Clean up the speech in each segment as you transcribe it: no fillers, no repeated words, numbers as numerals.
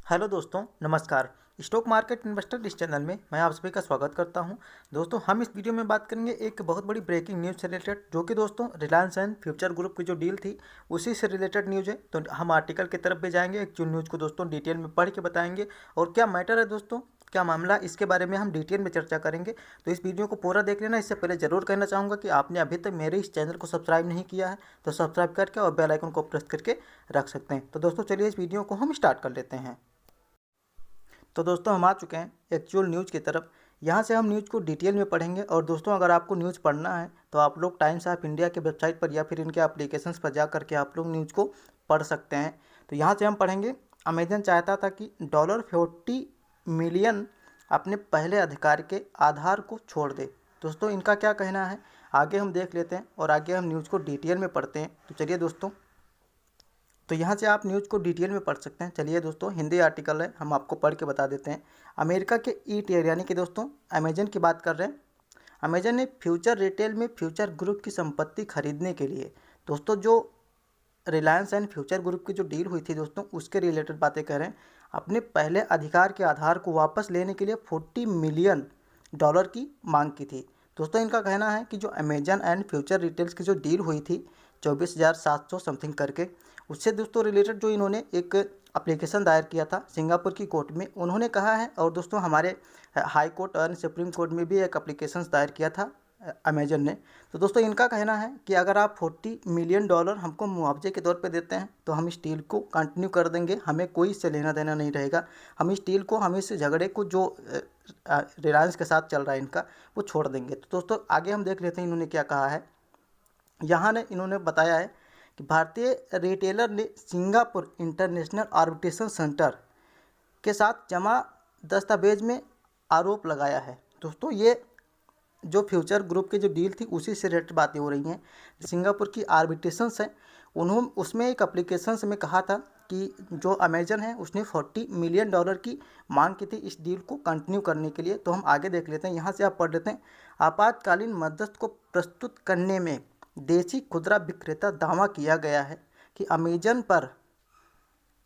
Hello दोस्तों, नमस्कार। Stock market investor इस चैनल में मैं आप सभी का स्वागत करता हूं। दोस्तों, हम इस वीडियो में बात करेंगे एक बहुत बड़ी ब्रेकिंग न्यूज़ से रिलेटेड, जो कि दोस्तों रिलायंस एंड फ्यूचर ग्रुप की जो डील थी उसी से रिलेटेड न्यूज़ है। तो हम आर्टिकल की तरफ भी जाएंगे, एक्चुअल न्यूज़ को दोस्तों डिटेल में पढ़ के बताएंगे और क्या मैटर है दोस्तों, क्या मामला, इसके बारे में हम डिटेल में चर्चा करेंगे। तो इस वीडियो को पूरा देख लेना। इससे पहले ज़रूर कहना चाहूँगा कि आपने अभी तक मेरे इस चैनल को सब्सक्राइब नहीं किया है तो सब्सक्राइब करके और बेल आइकन को प्रेस करके रख सकते हैं। तो दोस्तों चलिए इस वीडियो को हम स्टार्ट कर लेते हैं। तो दोस्तों हम आ चुके हैं एक्चुअल न्यूज़ की तरफ। यहाँ से हम न्यूज़ को डिटेल में पढ़ेंगे और दोस्तों अगर आपको न्यूज़ पढ़ना है तो आप लोग टाइम्स ऑफ इंडिया के वेबसाइट पर या फिर इनके एप्लीकेशंस पर जा करके आप लोग न्यूज़ को पढ़ सकते हैं। तो यहाँ से हम पढ़ेंगे, अमेजन चाहता था कि $40 मिलियन अपने पहले अधिकार के आधार को छोड़ दे। दोस्तों इनका क्या कहना है आगे हम देख लेते हैं और आगे हम न्यूज़ को डिटेल में पढ़ते हैं। तो चलिए दोस्तों, तो यहाँ से आप न्यूज़ को डिटेल में पढ़ सकते हैं। चलिए दोस्तों, हिंदी आर्टिकल है, हम आपको पढ़ के बता देते हैं। अमेरिका के ईटेल यानी कि दोस्तों अमेजन की बात कर रहे हैं। अमेजन ने फ्यूचर रिटेल में फ्यूचर ग्रुप की संपत्ति खरीदने के लिए, दोस्तों जो रिलायंस एंड फ्यूचर ग्रुप की जो डील हुई थी दोस्तों उसके रिलेटेड बातें कर रहे हैं, अपने पहले अधिकार के आधार को वापस लेने के लिए $40 मिलियन की मांग की थी। दोस्तों इनका कहना है कि जो अमेजन एंड फ्यूचर रिटेल्स की जो डील हुई थी 24,700 समथिंग करके, उससे दोस्तों रिलेटेड जो इन्होंने एक एप्लीकेशन दायर किया था सिंगापुर की कोर्ट में, उन्होंने कहा है, और दोस्तों हमारे हाई कोर्ट और सुप्रीम कोर्ट में भी एक एप्लीकेशन दायर किया था अमेजन ने। तो दोस्तों इनका कहना है कि अगर आप $40 मिलियन हमको मुआवजे के तौर पे देते हैं तो हम इस डील को कंटिन्यू कर देंगे, हमें कोई इससे लेना देना नहीं रहेगा। हम इस डील को, हम इस झगड़े को जो रिलायंस के साथ चल रहा है इनका, वो छोड़ देंगे। तो दोस्तों आगे हम देख लेते हैं इन्होंने क्या कहा है। यहाँ ने इन्होंने बताया है कि भारतीय रिटेलर ने सिंगापुर इंटरनेशनल आर्बिट्रेशन सेंटर के साथ जमा दस्तावेज में आरोप लगाया है। दोस्तों ये जो फ्यूचर ग्रुप की जो डील थी उसी से रिलेटेड बातें हो रही हैं। सिंगापुर की आर्बिट्रेशंस है, उन्होंने उसमें एक एप्लीकेशंस में कहा था कि जो अमेजन है उसने $40 मिलियन की मांग की थी इस डील को कंटिन्यू करने के लिए। तो हम आगे देख लेते हैं, यहाँ से आप पढ़ लेते हैं। आपातकालीन मध्यस्थ को प्रस्तुत करने में देसी खुदरा विक्रेता दावा किया गया है कि अमेजन पर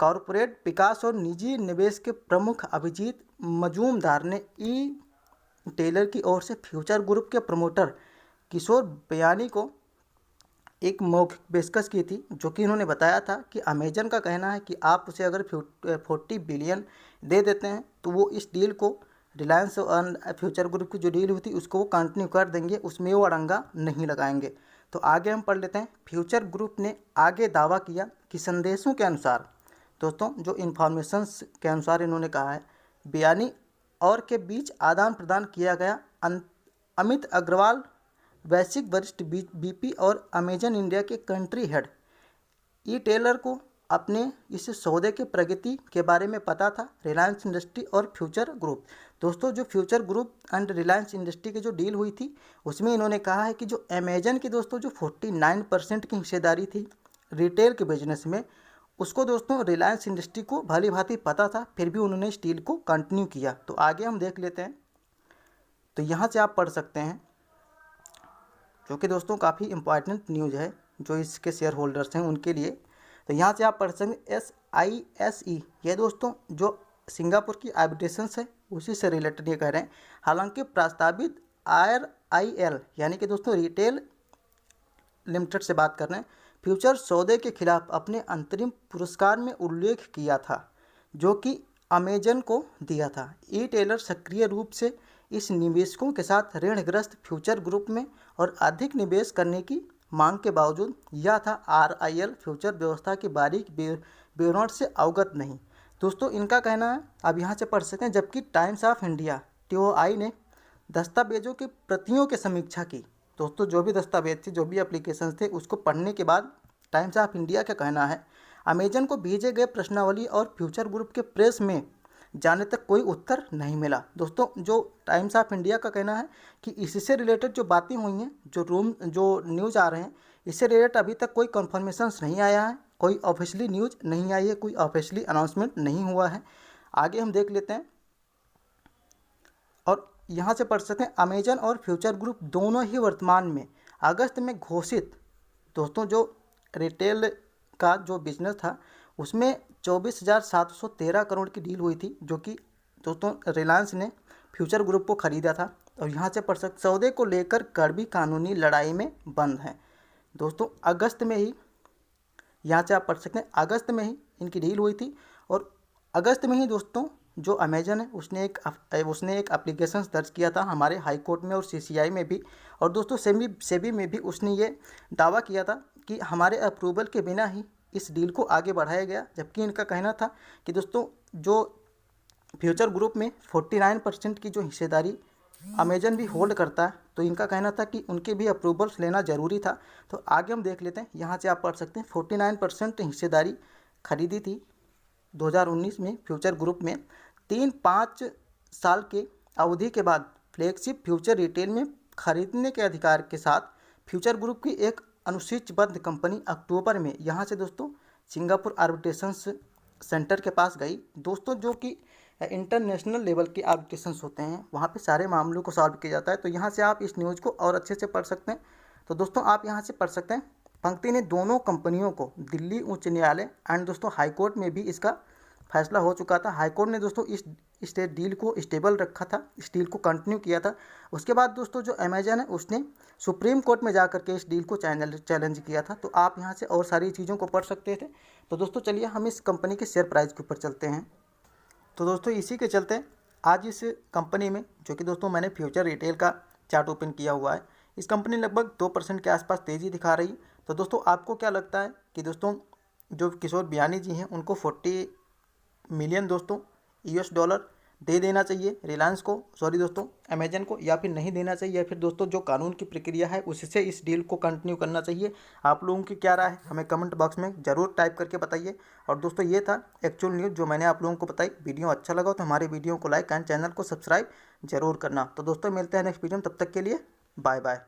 कॉरपोरेट विकास और निजी निवेश के प्रमुख अभिजीत मजूमदार ने ई टेलर की ओर से फ्यूचर ग्रुप के प्रमोटर किशोर बयानी को एक मौखिक पेशकश की थी, जो कि इन्होंने बताया था कि अमेजन का कहना है कि आप उसे अगर 40 बिलियन दे देते हैं तो वो इस डील को, रिलायंस और फ्यूचर ग्रुप की जो डील हुई थी उसको वो कंटिन्यू कर देंगे, उसमें वो अड़ंगा नहीं लगाएंगे। तो आगे हम पढ़ लेते हैं। फ्यूचर ग्रुप ने आगे दावा किया कि संदेशों के अनुसार, दोस्तों जो इन्फॉर्मेशंस के अनुसार इन्होंने कहा है, बयानी और के बीच आदान प्रदान किया गया। अमित अग्रवाल वैश्विक वरिष्ठ बीपी और अमेजन इंडिया के कंट्री हेड ई टेलर को अपने इस सौदे के प्रगति के बारे में पता था। रिलायंस इंडस्ट्री और फ्यूचर ग्रुप, दोस्तों जो future group and Reliance industry की जो डील हुई थी उसमें इन्होंने कहा है कि जो अमेजन की दोस्तों जो 49% की हिस्सेदारी थी रिटेल के बिजनेस में, उसको दोस्तों रिलायंस इंडस्ट्री को भली भांति पता था, फिर भी उन्होंने इस डील को कंटिन्यू किया। तो आगे हम देख लेते हैं। तो यहाँ से आप पढ़ सकते हैं, जो कि दोस्तों काफ़ी इंपॉर्टेंट न्यूज़ है जो इसके शेयर होल्डर्स हैं उनके लिए। तो यहाँ से आप पढ़ सकते हैं SISE, ये दोस्तों जो सिंगापुर की आर्बिट्रेशंस है उसी से रिलेटेड ये कह रहे हैं। हालांकि प्रस्तावित RIL यानी कि दोस्तों रिटेल लिमिटेड से बात कर रहे हैं, फ्यूचर सौदे के खिलाफ अपने अंतरिम पुरस्कार में उल्लेख किया था जो कि अमेजन को दिया था। ई टेलर सक्रिय रूप से इस निवेशकों के साथ ऋणग्रस्त फ्यूचर ग्रुप में और अधिक निवेश करने की मांग के बावजूद यह था RIL फ्यूचर व्यवस्था की बारीक विवरण से अवगत नहीं। दोस्तों इनका कहना है, अब यहाँ से पढ़ सकते हैं, जबकि टाइम्स ऑफ इंडिया TOI ने दस्तावेजों की प्रतियों की समीक्षा की। दोस्तों जो भी दस्तावेज थे, जो भी एप्लीकेशंस थे, उसको पढ़ने के बाद टाइम्स ऑफ इंडिया का कहना है अमेजन को भेजे गए प्रश्नावली और फ्यूचर ग्रुप के प्रेस में जाने तक कोई उत्तर नहीं मिला। दोस्तों जो टाइम्स ऑफ इंडिया का कहना है कि इससे रिलेटेड जो बातें हुई हैं, जो न्यूज़ आ रहे हैं, इससे रिलेटेड अभी तक कोई कन्फर्मेशंस नहीं आया है, कोई ऑफिशियली न्यूज़ नहीं आई है, कोई ऑफिशियली अनाउंसमेंट नहीं हुआ है। आगे हम देख लेते हैं और यहाँ से पढ़ सकते हैं, अमेजन और फ्यूचर ग्रुप दोनों ही वर्तमान में अगस्त में घोषित, दोस्तों जो रिटेल का जो बिजनेस था उसमें 24,713 करोड़ की डील हुई थी, जो कि दोस्तों रिलायंस ने फ्यूचर ग्रुप को खरीदा था। और यहाँ से पढ़ सकते सौदे को लेकर कड़वी कानूनी लड़ाई में बंद है। दोस्तों अगस्त में ही, यहाँ से आप पढ़ सकते हैं, अगस्त में ही इनकी डील हुई थी। और अगस्त में ही दोस्तों जो अमेजन है उसने एक एप्लीकेशन दर्ज किया था हमारे हाई कोर्ट में और सीसीआई में भी। और दोस्तों सेबी में भी उसने ये दावा किया था कि हमारे अप्रूवल के बिना ही इस डील को आगे बढ़ाया गया। जबकि इनका कहना था कि दोस्तों जो फ्यूचर ग्रुप में 49% की जो हिस्सेदारी अमेजन भी होल्ड करता है, तो इनका कहना था कि उनके भी अप्रूवल्स लेना ज़रूरी था। तो आगे हम देख लेते हैं, यहाँ से आप पढ़ सकते हैं 49% हिस्सेदारी खरीदी थी 2019 में फ्यूचर ग्रुप में। 3-5 साल के अवधि के बाद फ्लैगशिप फ्यूचर रिटेल में खरीदने के अधिकार के साथ फ्यूचर ग्रुप की एक अनुसूचीबद्ध कंपनी अक्टूबर में यहाँ से दोस्तों सिंगापुर आर्बिट्रेशन सेंटर के पास गई। दोस्तों जो कि इंटरनेशनल लेवल के आर्बिट्रेशंस होते हैं, वहाँ पे सारे मामलों को सॉल्व किया जाता है। तो यहाँ से आप इस न्यूज़ को और अच्छे से पढ़ सकते हैं। तो दोस्तों आप यहाँ से पढ़ सकते हैं, पंक्ति ने दोनों कंपनियों को दिल्ली उच्च न्यायालय एंड दोस्तों हाई कोर्ट में भी इसका फैसला हो चुका था। हाई कोर्ट ने दोस्तों इस डील को स्टेबल रखा था, इस डील को कंटिन्यू किया था। उसके बाद दोस्तों जो अमेजन है उसने सुप्रीम कोर्ट में जा करके इस डील को चैलेंज किया था। तो आप यहाँ से और सारी चीज़ों को पढ़ सकते थे। तो दोस्तों चलिए हम इस कंपनी के शेयर प्राइस के ऊपर चलते हैं। तो दोस्तों इसी के चलते आज इस कंपनी में, जो कि दोस्तों मैंने फ्यूचर रिटेल का चार्ट ओपन किया हुआ है, इस कंपनी लगभग 2% के आसपास तेज़ी दिखा रही। तो दोस्तों आपको क्या लगता है कि दोस्तों जो किशोर बियानी जी हैं उनको 40 मिलियन दोस्तों $US दे देना चाहिए रिलायंस को, सॉरी दोस्तों अमेजन को, या फिर नहीं देना चाहिए, या फिर दोस्तों जो कानून की प्रक्रिया है उससे इस डील को कंटिन्यू करना चाहिए? आप लोगों की क्या राय है हमें कमेंट बॉक्स में ज़रूर टाइप करके बताइए। और दोस्तों ये था एक्चुअल न्यूज़ जो मैंने आप लोगों को बताई। वीडियो अच्छा लगा तो हमारे वीडियो को लाइक एंड चैनल को सब्सक्राइब जरूर करना। तो दोस्तों मिलते हैं नेक्स्ट वीडियो में, तब तक के लिए बाय बाय।